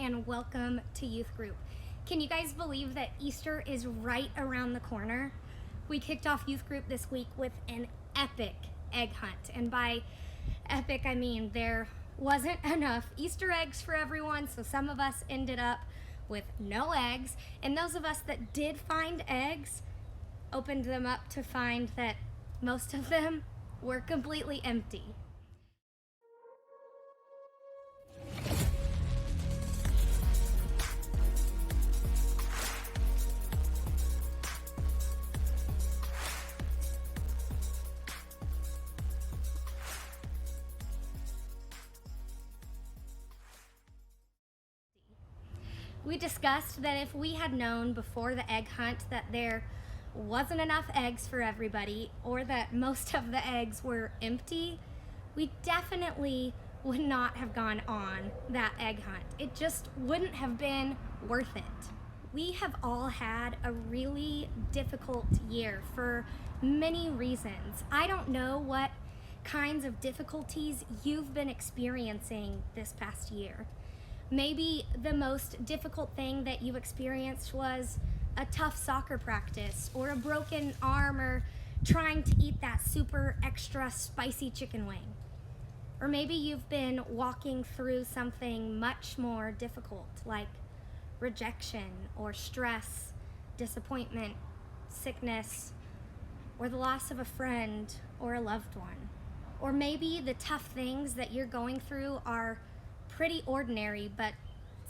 and welcome to youth group. Can you guys believe that Easter is right around the corner? We kicked off youth group this week with an epic egg hunt, and by epic I mean there wasn't enough Easter eggs for everyone, so some of us ended up with no eggs, and those of us that did find eggs opened them up to find that most of them were completely empty. We discussed that if we had known before the egg hunt that there wasn't enough eggs for everybody, or that most of the eggs were empty, we definitely would not have gone on that egg hunt. It just wouldn't have been worth it. We have all had a really difficult year for many reasons. I don't know what kinds of difficulties you've been experiencing this past year. Maybe the most difficult thing that you experienced was a tough soccer practice, or a broken arm, or trying to eat that super extra spicy chicken wing. Or maybe you've been walking through something much more difficult, like rejection or stress, disappointment, sickness, or the loss of a friend or a loved one. Or maybe the tough things that you're going through are pretty ordinary but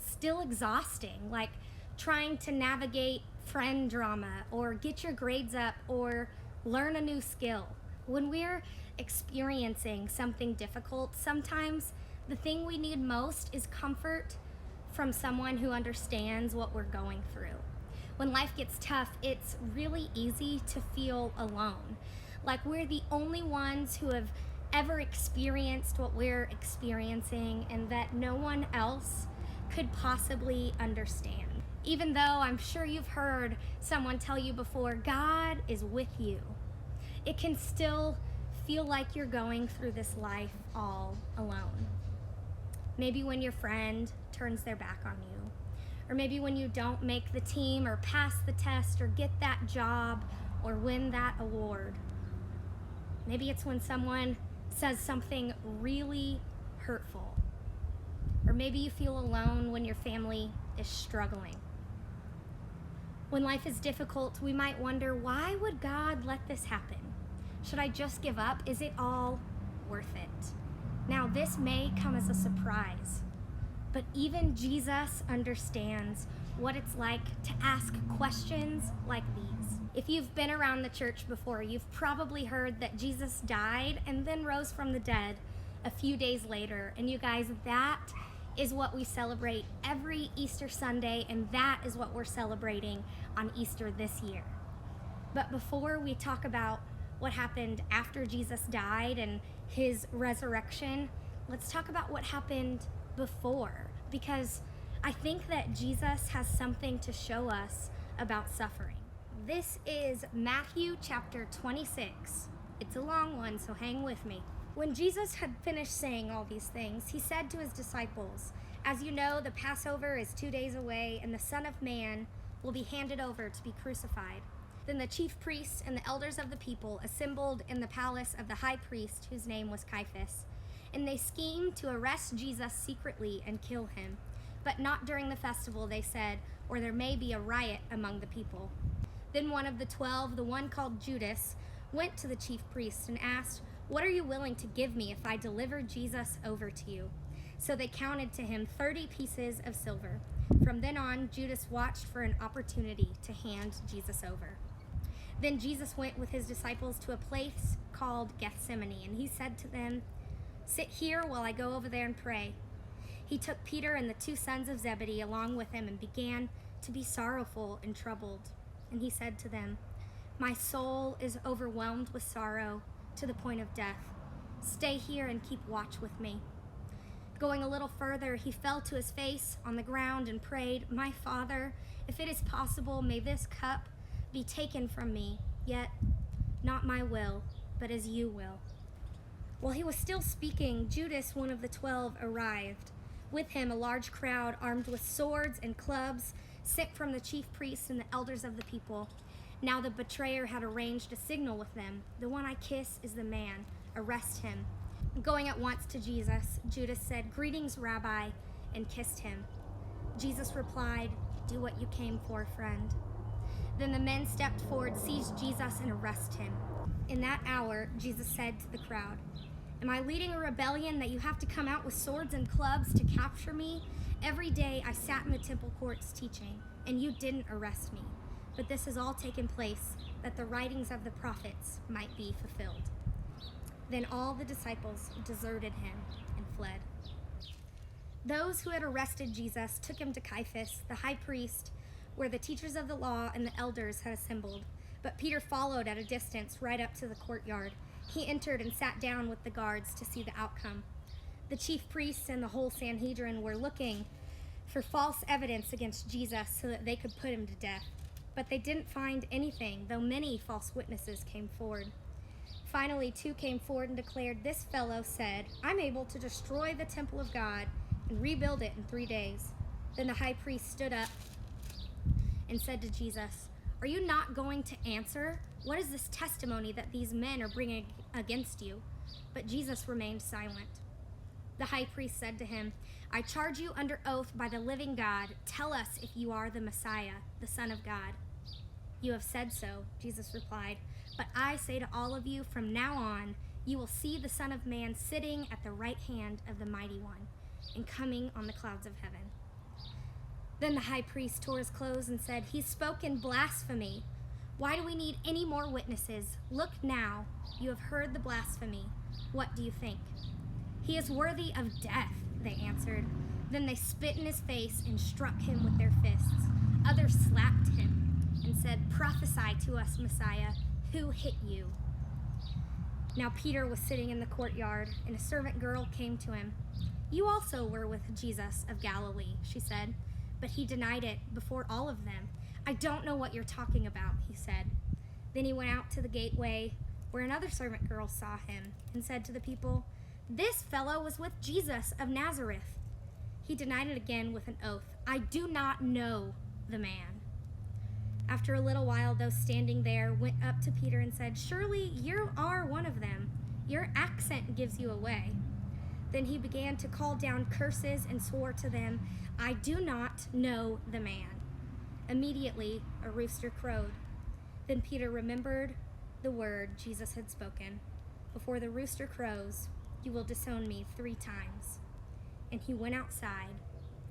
still exhausting, like trying to navigate friend drama, or get your grades up, or learn a new skill. When we're experiencing something difficult, sometimes the thing we need most is comfort from someone who understands what we're going through. When life gets tough, it's really easy to feel alone, like we're the only ones who have ever experienced what we're experiencing, and that no one else could possibly understand. Even though I'm sure you've heard someone tell you before, God is with you, it can still feel like you're going through this life all alone. Maybe when your friend turns their back on you, or maybe when you don't make the team, or pass the test, or get that job, or win that award. Maybe it's when someone says something really hurtful. Or maybe you feel alone when your family is struggling. When life is difficult, we might wonder, why would God let this happen? Should I just give up? Is it all worth it? Now, this may come as a surprise, but even Jesus understands what it's like to ask questions like these. If you've been around the church before, you've probably heard that Jesus died and then rose from the dead a few days later. And you guys, that is what we celebrate every Easter Sunday, and that is what we're celebrating on Easter this year. But before we talk about what happened after Jesus died and his resurrection, let's talk about what happened before, because I think that Jesus has something to show us about suffering. This is Matthew chapter 26. It's a long one, so hang with me. When Jesus had finished saying all these things, he said to his disciples, "As you know, the Passover is 2 days away, and the Son of Man will be handed over to be crucified." Then the chief priests and the elders of the people assembled in the palace of the high priest, whose name was Caiaphas, and they schemed to arrest Jesus secretly and kill him. But not during the festival, they said, or there may be a riot among the people. Then one of the 12, the one called Judas, went to the chief priests and asked, "What are you willing to give me if I deliver Jesus over to you?" So they counted to him 30 pieces of silver. From then on, Judas watched for an opportunity to hand Jesus over. Then Jesus went with his disciples to a place called Gethsemane, and he said to them, "Sit here while I go over there and pray." He took Peter and the 2 sons of Zebedee along with him and began to be sorrowful and troubled. And he said to them, "My soul is overwhelmed with sorrow to the point of death. Stay here and keep watch with me." Going a little further, he fell to his face on the ground and prayed, "My Father, if it is possible, may this cup be taken from me, yet not my will, but as you will." While he was still speaking, Judas, one of the 12, arrived. With him, a large crowd armed with swords and clubs, sent from the chief priests and the elders of the people. Now the betrayer had arranged a signal with them. "The one I kiss is the man. Arrest him." Going at once to Jesus, Judas said, "Greetings, Rabbi," and kissed him. Jesus replied, "Do what you came for, friend." Then the men stepped forward, seized Jesus, and arrested him. In that hour, Jesus said to the crowd, "Am I leading a rebellion that you have to come out with swords and clubs to capture me? Every day I sat in the temple courts teaching, and you didn't arrest me. But this has all taken place that the writings of the prophets might be fulfilled." Then all the disciples deserted him and fled. Those who had arrested Jesus took him to Caiaphas, the high priest, where the teachers of the law and the elders had assembled. But Peter followed at a distance right up to the courtyard. He entered and sat down with the guards to see the outcome. The chief priests and the whole Sanhedrin were looking for false evidence against Jesus so that they could put him to death. But they didn't find anything, though many false witnesses came forward. Finally, two came forward and declared, "This fellow said, 'I'm able to destroy the temple of God and rebuild it in 3 days.'" Then the high priest stood up and said to Jesus, "Are you not going to answer? What is this testimony that these men are bringing against you?" But Jesus remained silent. The high priest said to him, "I charge you under oath by the living God, tell us if you are the Messiah, the Son of God." "You have said so," Jesus replied, "but I say to all of you, from now on, you will see the Son of Man sitting at the right hand of the Mighty One and coming on the clouds of heaven." Then the high priest tore his clothes and said, "He's spoken blasphemy. Why do we need any more witnesses? Look now, you have heard the blasphemy. What do you think?" "He is worthy of death," they answered. Then they spit in his face and struck him with their fists. Others slapped him and said, "Prophesy to us, Messiah, who hit you?" Now Peter was sitting in the courtyard, and a servant girl came to him. "You also were with Jesus of Galilee," she said. But he denied it before all of them. "I don't know what you're talking about," he said. Then he went out to the gateway, where another servant girl saw him and said to the people, "This fellow was with Jesus of Nazareth." He denied it again with an oath, "I do not know the man." After a little while, those standing there went up to Peter and said, "Surely you are one of them. Your accent gives you away." Then he began to call down curses and swore to them, "I do not know the man." Immediately a rooster crowed. Then Peter remembered the word Jesus had spoken, "Before the rooster crows, you will disown me 3 times." And he went outside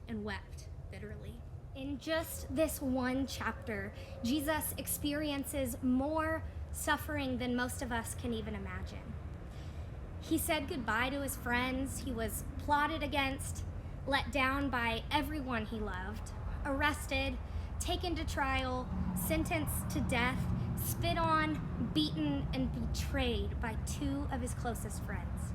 and wept bitterly. In just this one chapter, Jesus experiences more suffering than most of us can even imagine. He said goodbye to his friends. He was plotted against, let down by everyone he loved, arrested, taken to trial, sentenced to death, spit on, beaten, and betrayed by 2 of his closest friends.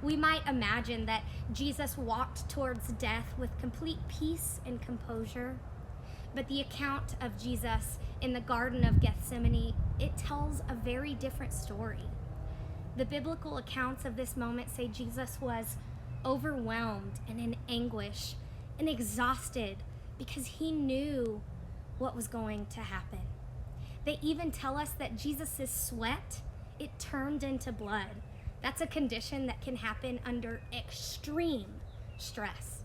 We might imagine that Jesus walked towards death with complete peace and composure, but the account of Jesus in the Garden of Gethsemane, it tells a very different story. The biblical accounts of this moment say Jesus was overwhelmed and in anguish and exhausted because he knew what was going to happen. They even tell us that Jesus' sweat, it turned into blood. That's a condition that can happen under extreme stress.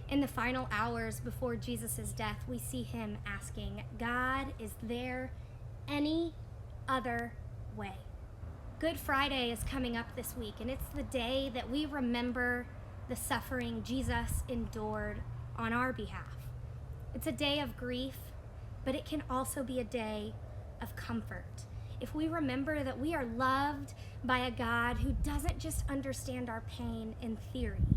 In the final hours before Jesus' death, we see him asking, "God, is there any other way?" Good Friday is coming up this week, and it's the day that we remember the suffering Jesus endured on our behalf. It's a day of grief, but it can also be a day of comfort. If we remember that we are loved by a God who doesn't just understand our pain in theory,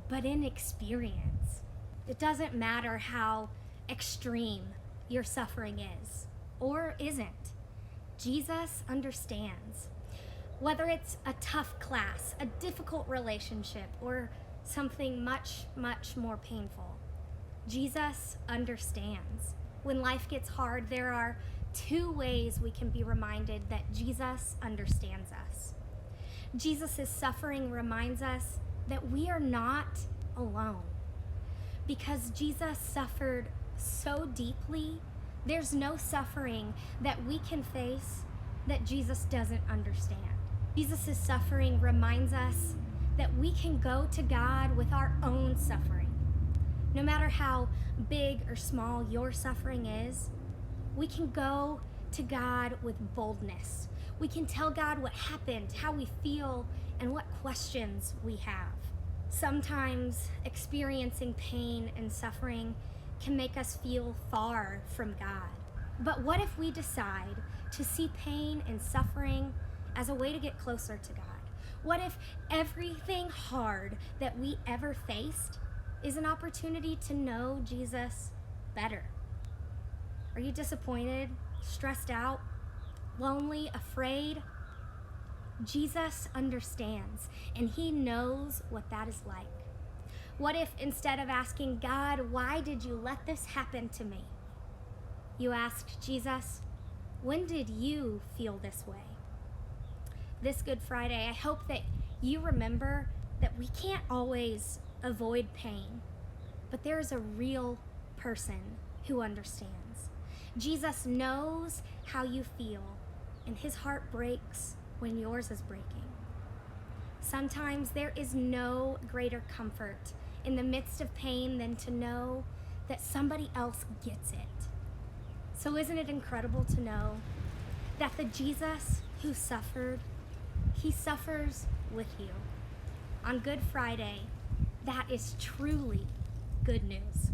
but in experience. It doesn't matter how extreme your suffering is or isn't. Jesus understands. Whether it's a tough class, a difficult relationship, or something much, much more painful, Jesus understands. When life gets hard, there are 2 ways we can be reminded that Jesus understands us. Jesus' suffering reminds us that we are not alone. Because Jesus suffered so deeply, there's no suffering that we can face that Jesus doesn't understand. Jesus' suffering reminds us that we can go to God with our own suffering. No matter how big or small your suffering is, we can go to God with boldness. We can tell God what happened, how we feel, and what questions we have. Sometimes experiencing pain and suffering can make us feel far from God. But what if we decide to see pain and suffering as a way to get closer to God? What if everything hard that we ever faced is an opportunity to know Jesus better? Are you disappointed, stressed out, lonely, afraid? Jesus understands, and he knows what that is like. What if instead of asking God, why did you let this happen to me? You asked Jesus, when did you feel this way? This Good Friday, I hope that you remember that we can't always avoid pain, but there is a real person who understands. Jesus knows how you feel, and his heart breaks when yours is breaking. Sometimes there is no greater comfort in the midst of pain than to know that somebody else gets it. So isn't it incredible to know that the Jesus who suffered, he suffers with you? On Good Friday, that is truly good news.